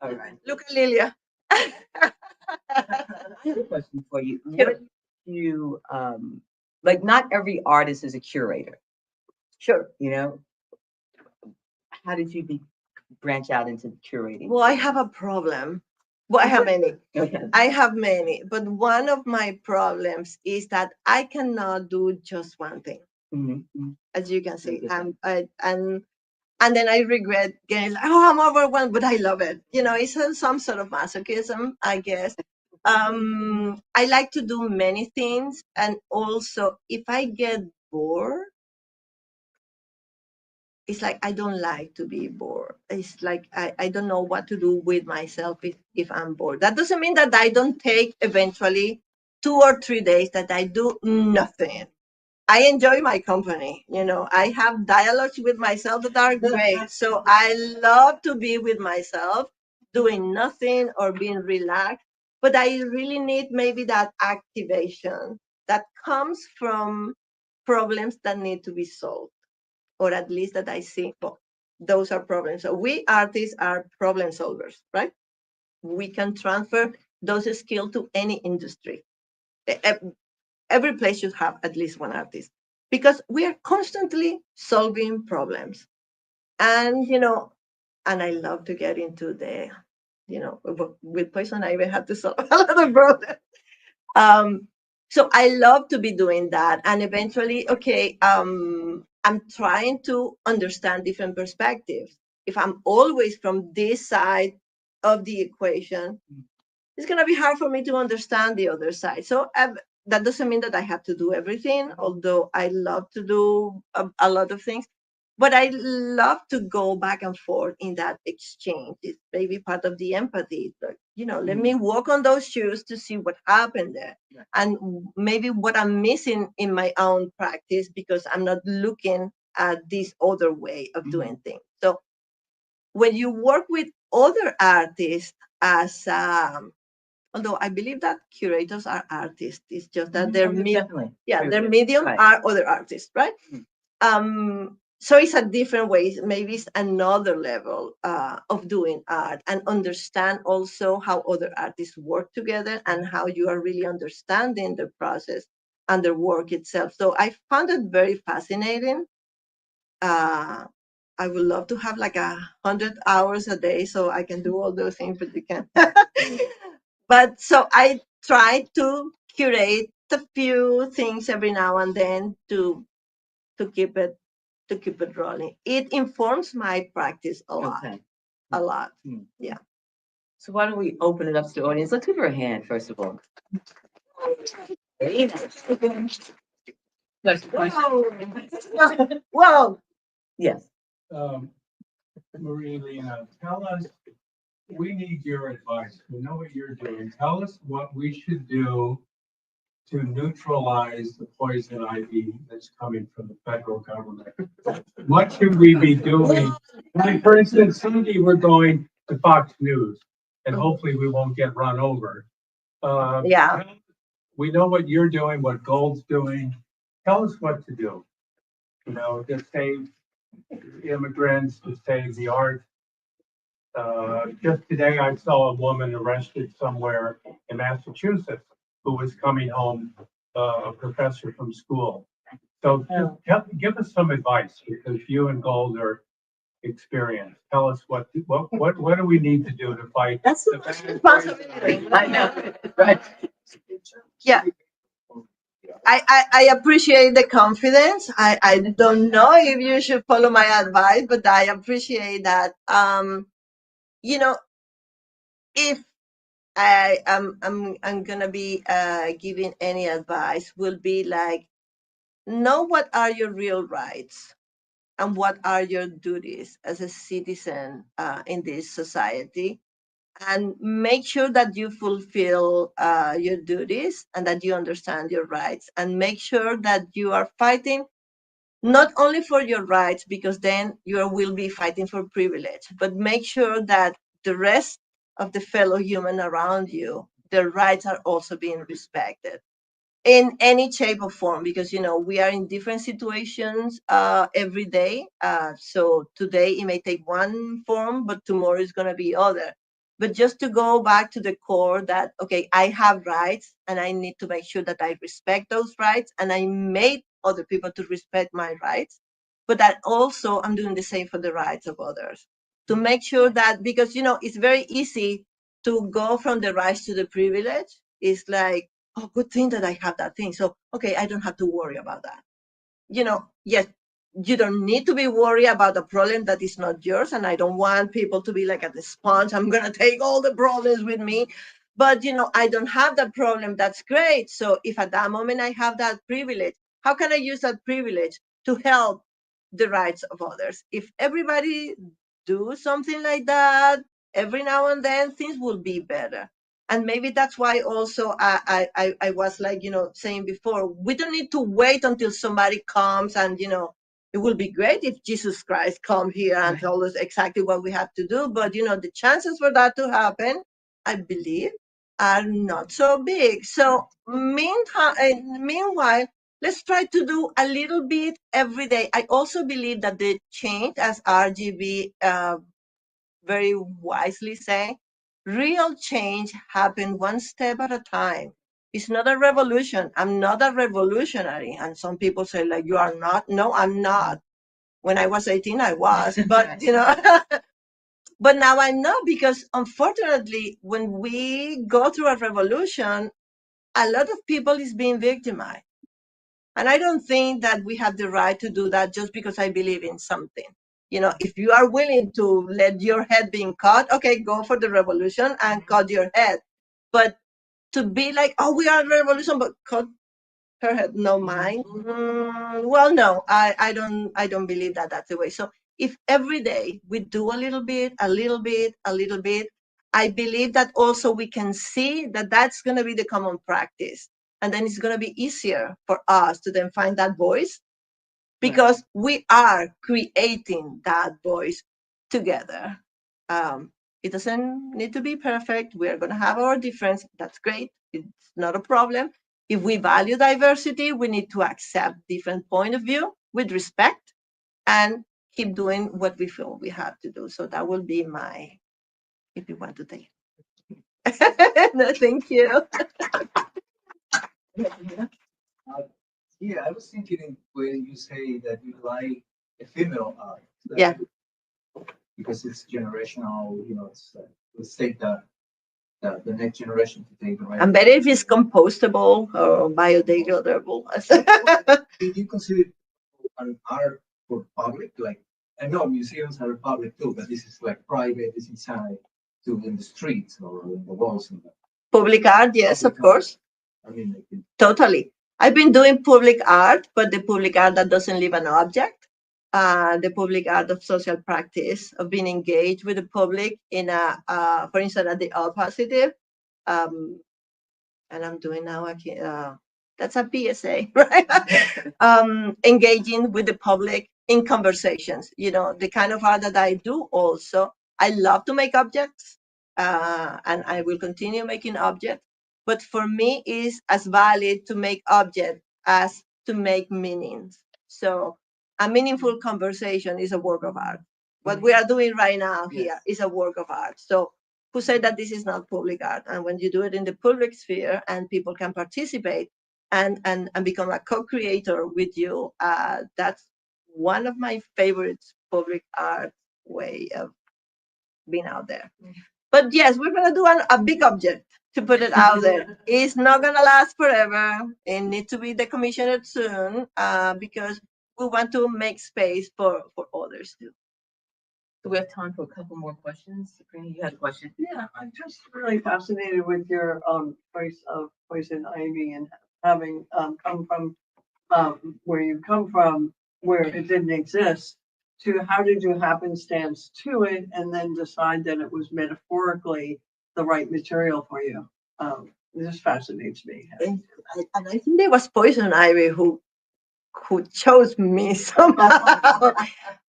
All right. Look at Lilia. I have a question for you. What you like? Not every artist is a curator. Sure. You know, how did you branch out into curating? Well, I have a problem. Well, I have many. Okay. I have many, but one of my problems is that I cannot do just one thing. As you can see, and then I regret getting like, oh, I'm overwhelmed, but I love it. You know, it's some sort of masochism, I guess. I like to do many things, and also if I get bored, it's like I don't like to be bored. It's like I don't know what to do with myself if I'm bored. That doesn't mean that I don't take eventually 2 or 3 days that I do nothing. I enjoy my company. I have dialogues with myself that are great. So I love to be with myself, doing nothing or being relaxed. But I really need maybe that activation that comes from problems that need to be solved, or at least that I see, well, those are problems. So we artists are problem solvers, right? We can transfer those skills to any industry. E- e- Every place should have at least one artist because we are constantly solving problems. And, and I love to get into with Poison Ivy, I had to solve a lot of problems. Um, so I love to be doing that. And eventually, okay, I'm trying to understand different perspectives. If I'm always from this side of the equation, it's going to be hard for me to understand the other side. So that doesn't mean that I have to do everything, although I love to do a lot of things. But I love to go back and forth in that exchange. It's maybe part of the empathy. Like, let me walk on those shoes to see what happened there. Yeah. And maybe what I'm missing in my own practice because I'm not looking at this other way of doing things. So when you work with other artists as although I believe that curators are artists, it's just that their medium right. Are other artists, right? So it's a different way. Maybe it's another level of doing art, and understand also how other artists work together and how you are really understanding the process and the work itself. So I found it very fascinating. I would love to have like 100 hours a day so I can do all those things, but you can't. But so I try to curate a few things every now and then to keep it rolling. It informs my practice a lot. Okay. A lot. Yeah. So why don't we open it up to the audience? Let's give her a hand, first of all. Whoa. Yes. Marielena, tell us, we need your advice. We know what you're doing. Tell us what we should do to neutralize the poison ivy that's coming from the federal government. What should we be doing? Like, for instance, Sunday we're going to Fox News, and hopefully we won't get run over. Yeah. We know what you're doing, what Gold's doing. Tell us what to do. To save immigrants, to save the art. Just today, I saw a woman arrested somewhere in Massachusetts who was coming home, a professor from school. So give us some advice, because you and Gold are experienced. Tell us what do we need to do to fight? That's the responsibility. I know, right? Yeah. I appreciate the confidence. I don't know if you should follow my advice, but I appreciate that. If I'm gonna be giving any advice, will be like, know what are your real rights and what are your duties as a citizen in this society, and make sure that you fulfill your duties and that you understand your rights, and make sure that you are fighting not only for your rights, because then you will be fighting for privilege, but make sure that the rest of the fellow human around you, their rights are also being respected in any shape or form, because we are in different situations every day. So today it may take one form, but tomorrow is going to be other. But just to go back to the core that, okay, I have rights and I need to make sure that I respect those rights, and I made other people to respect my rights, but that also I'm doing the same for the rights of others, to make sure that, because it's very easy to go from the rights to the privilege. It's like, oh, good thing that I have that thing. So, okay, I don't have to worry about that. Yes, you don't need to be worried about a problem that is not yours. And I don't want people to be like at the sponge, I'm going to take all the problems with me. But, I don't have that problem. That's great. So if at that moment I have that privilege, how can I use that privilege to help the rights of others. If everybody do something like that every now and then, things will be better. And maybe that's why also I was like, saying before, we don't need to wait until somebody comes and, it will be great if Jesus Christ come here and tell us exactly what we have to do. But, the chances for that to happen, I believe, are not so big. So meanwhile, let's try to do a little bit every day. I also believe that the change, as RGB very wisely say, real change happens one step at a time. It's not a revolution. I'm not a revolutionary. And some people say, like, you are not. No, I'm not. When I was 18, I was. But, but now I'm not, because unfortunately, when we go through a revolution, a lot of people is being victimized. And I don't think that we have the right to do that just because I believe in something. If you are willing to let your head being cut, okay, go for the revolution and cut your head. But to be like, oh, we are a revolution, but cut her head, no mind. Well, no, I don't believe that that's the way. So if every day we do a little bit, a little bit, a little bit, I believe that also we can see that that's going to be the common practice. And then it's going to be easier for us to then find that voice, because we are creating that voice together. It doesn't need to be perfect. We're going to have our difference. That's great. It's not a problem. If we value diversity, we need to accept different point of view with respect and keep doing what we feel we have to do. So that will be my, if you want to take it. No, thank you. Yeah, I was thinking when you say that you like ephemeral art. Yeah. Because it's generational, let's take the next generation to take the right. And better if it's compostable or biodegradable. Did you consider an art for public? Like, I know museums are public too, but this is like private, it's inside, to in the streets or in the walls. Public art, yes, of course. I mean, Totally. I've been doing public art, but the public art that doesn't leave an object. The public art of social practice, of being engaged with the public in for instance, at the All Positive. And I'm doing now, that's a PSA, right? Engaging with the public in conversations. The kind of art that I do also, I love to make objects, and I will continue making objects. But for me, it's as valid to make objects as to make meanings. So a meaningful conversation is a work of art. What we are doing right now here is a work of art. So who said that this is not public art? And when you do it in the public sphere and people can participate and become a co-creator with you, that's one of my favorite public art way of being out there. But yes, we're going to do a big object to put it out there. It's not going to last forever. It needs to be decommissioned soon, because we want to make space for others too. So we have time for a couple more questions. Sabrina, you had a question. Yeah, I'm just really fascinated with your choice of poison ivy and having come from where you come from, where it didn't exist, to how did you happenstance to it and then decide that it was metaphorically the right material for you? This fascinates me. And I think there was poison ivy who chose me somehow.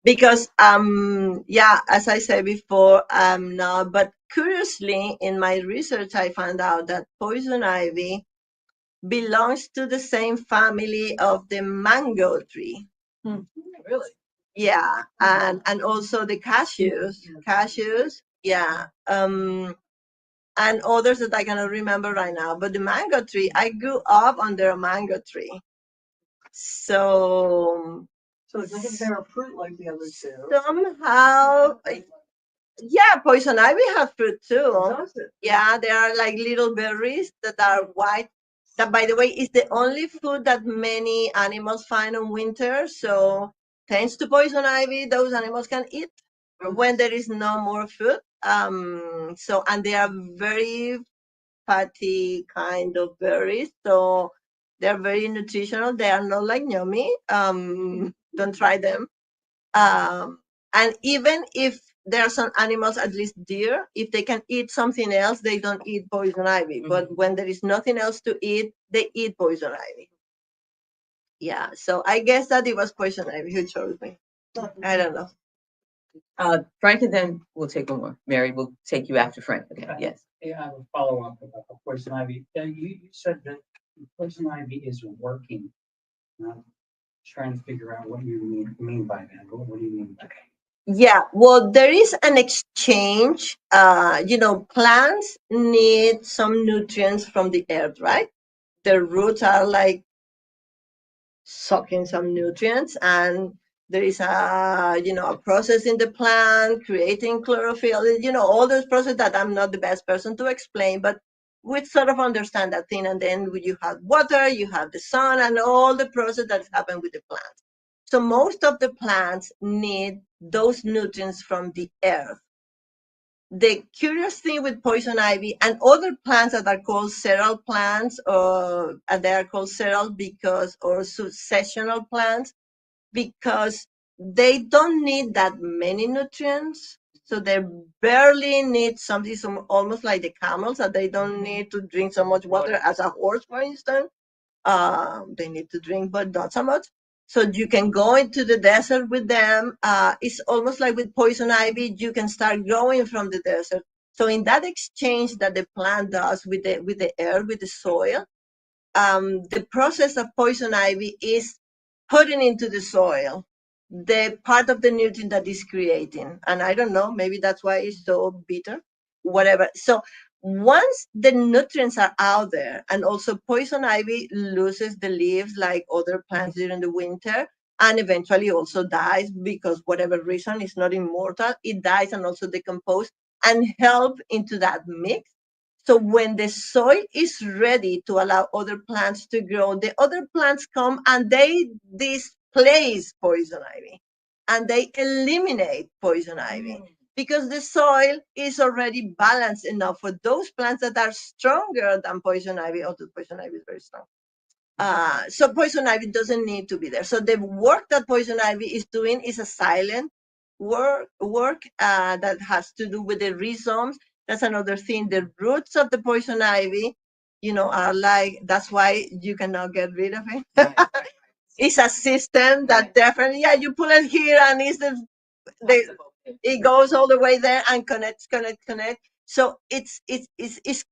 Because as I said before, no, but curiously in my research I found out that poison ivy belongs to the same family of the mango tree. Really? Yeah, and also the cashews, yeah, and others that I cannot remember right now. But the mango tree, I grew up under a mango tree. So it doesn't bear fruit like the other two. Somehow, yeah, poison ivy has fruit too. Does it? Yeah, there are like little berries that are white. That, by the way, is the only food that many animals find in winter. So, thanks to poison ivy, those animals can eat when there is no more food. And they are very fatty kind of berries. So, they're very nutritional. They are not like yummy. Don't try them. And even if there are some animals, at least deer, if they can eat something else, they don't eat poison ivy. But when there is nothing else to eat, they eat poison ivy. Yeah, so I guess that it was poison ivy who chose me. I don't know. Frank, and then we'll take one more. Mary, we'll take you after Frank. Okay, yes. Yeah, I have a follow up about the poison ivy. You said that poison ivy is working. I'm trying to figure out what you mean by that. What do you mean by that? Yeah, well, there is an exchange. Plants need some nutrients from the earth, right? Their roots are like sucking some nutrients, and there is a process in the plant creating chlorophyll. All those processes that I'm not the best person to explain, but we sort of understand that thing. And then you have water, you have the sun, and all the process that happen with the plants. So most of the plants need those nutrients from the earth. The curious thing with poison ivy and other plants that are called seral plants, and they are called seral or successional plants, because they don't need that many nutrients. So they barely need something, almost like the camels, that they don't need to drink so much water as a horse, for instance. They need to drink, but not so much. So you can go into the desert with them. It's almost like with poison ivy, you can start growing from the desert. So in that exchange that the plant does with the air, with the soil, the process of poison ivy is putting into the soil the part of the nutrient that is creating. And I don't know, maybe that's why it's so bitter, whatever. So once the nutrients are out there, and also poison ivy loses the leaves like other plants during the winter, and eventually also dies because whatever reason, it's not immortal. It dies and also decomposes and help into that mix. So when the soil is ready to allow other plants to grow, the other plants come and they displace poison ivy and they eliminate poison ivy because the soil is already balanced enough for those plants that are stronger than poison ivy, although poison ivy is very strong. So poison ivy doesn't need to be there. So the work that poison ivy is doing is a silent work that has to do with the rhizomes. That's another thing. The roots of the poison ivy, are like, that's why you cannot get rid of it. It's a system that definitely, you put it here and it goes all the way there and connects. So it's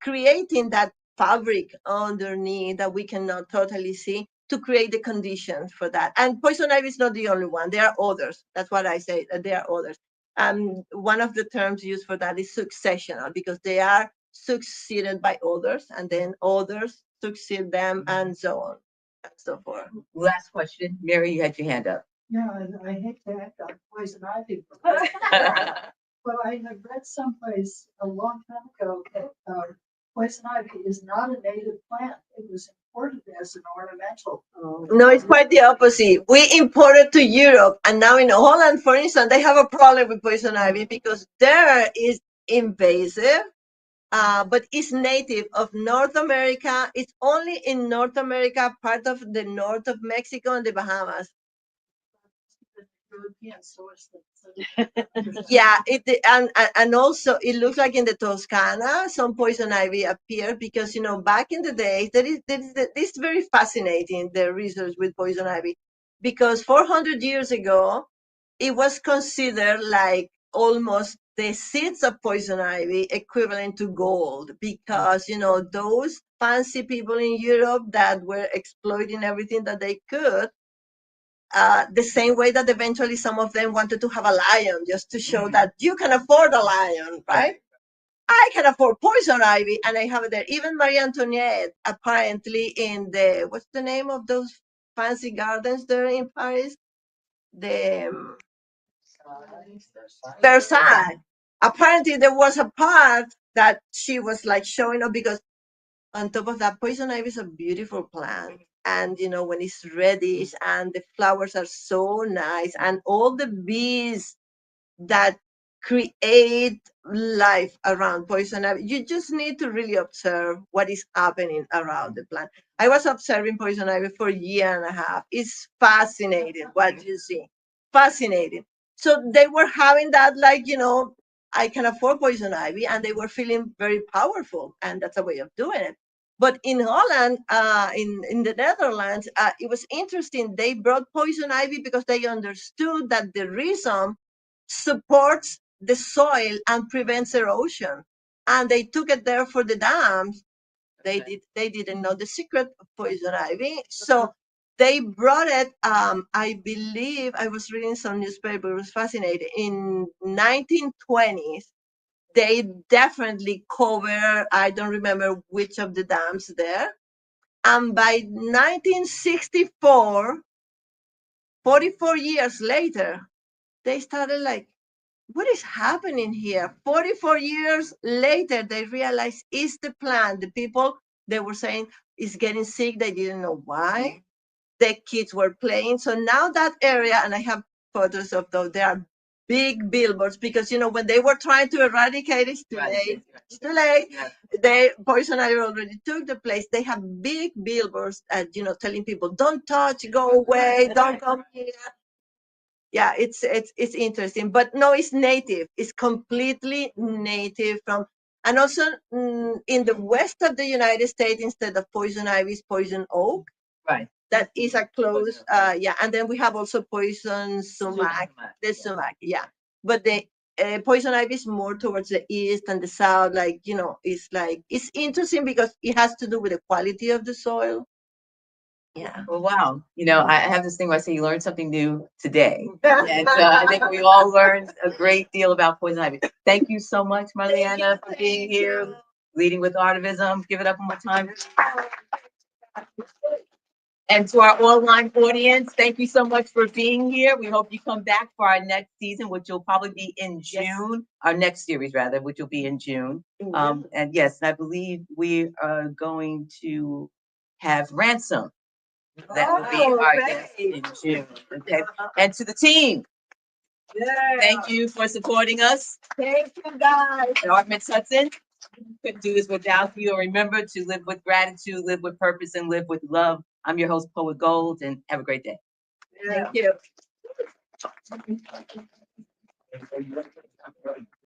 creating that fabric underneath that we cannot totally see to create the conditions for that. And poison ivy is not the only one. There are others. That's what I say. There are others. One of the terms used for that is successional, because they are succeeded by others, and then others succeed them, and so on and so forth. Last question. Mary, you had your hand up. Yeah, I hate to act on poison ivy, but I have read someplace a long time ago that poison ivy is not a native plant. It was imported as an ornamental. No, it's quite the opposite. We imported to Europe, and now in Holland, for instance, they have a problem with poison ivy because there is invasive, but it's native of North America. It's only in North America, part of the north of Mexico and the Bahamas. European source. Yeah, and also it looks like in the Toscana some poison ivy appeared because back in the days this very fascinating, the research with poison ivy, because 400 years ago it was considered like almost the seeds of poison ivy equivalent to gold, because those fancy people in Europe that were exploiting everything that they could, the same way that eventually some of them wanted to have a lion just to show that you can afford a lion, right? I can afford poison ivy, and I have it there. Even Marie Antoinette, apparently, in what's the name of those fancy gardens there in Paris? The Versailles. Apparently, there was a part that she was like showing up, because on top of that, poison ivy is a beautiful plant. And when it's reddish and the flowers are so nice, and all the bees that create life around poison ivy, you just need to really observe what is happening around the plant. I was observing poison ivy for a year and a half. It's fascinating what you see. Fascinating. So they were having that, like, I can afford poison ivy, and they were feeling very powerful, and that's a way of doing it. But in Holland, in the Netherlands, it was interesting. They brought poison ivy because they understood that the rhizome supports the soil and prevents erosion. And they took it there for the dams. They didn't know the secret of poison ivy. So they brought it, I believe, I was reading some newspaper, it was fascinating. In 1920s, they definitely cover, I don't remember which of the dams there. And by 1964, 44 years later, they started like, what is happening here? 44 years later, they realized it's the plant. The people, they were saying, is getting sick. They didn't know why. The kids were playing. So now that area, and I have photos of those, there are big billboards because, when they were trying to eradicate it, it's too late. It's too late. They, poison ivy already took the place. They have big billboards, telling people, don't touch, go away, don't come here. Yeah, it's interesting, but no, it's native. It's completely native from, and also in the west of the United States, instead of poison ivy, is poison oak. Right. That is a close, yeah. And then we have also poison sumac, the sumac, yeah. But the poison ivy is more towards the east and the south. Like, it's interesting because it has to do with the quality of the soil. Yeah. Well, wow. I have this thing where I say you learned something new today. And I think we all learned a great deal about poison ivy. Thank you so much, Marielena, for being here, leading with Artivism. Give it up one more time. And to our online audience, thank you so much for being here. We hope you come back for our next season, which will probably be in June. Our next series, rather, which will be in June. And yes, I believe we are going to have Ransom. That will be our guest in June. Okay. And to the team, thank you for supporting us. Thank you, guys. Arts Mid-Hudson couldn't do this without you. Remember to live with gratitude, live with purpose, and live with love. I'm your host, Poet Gold, and have a great day. Thank you.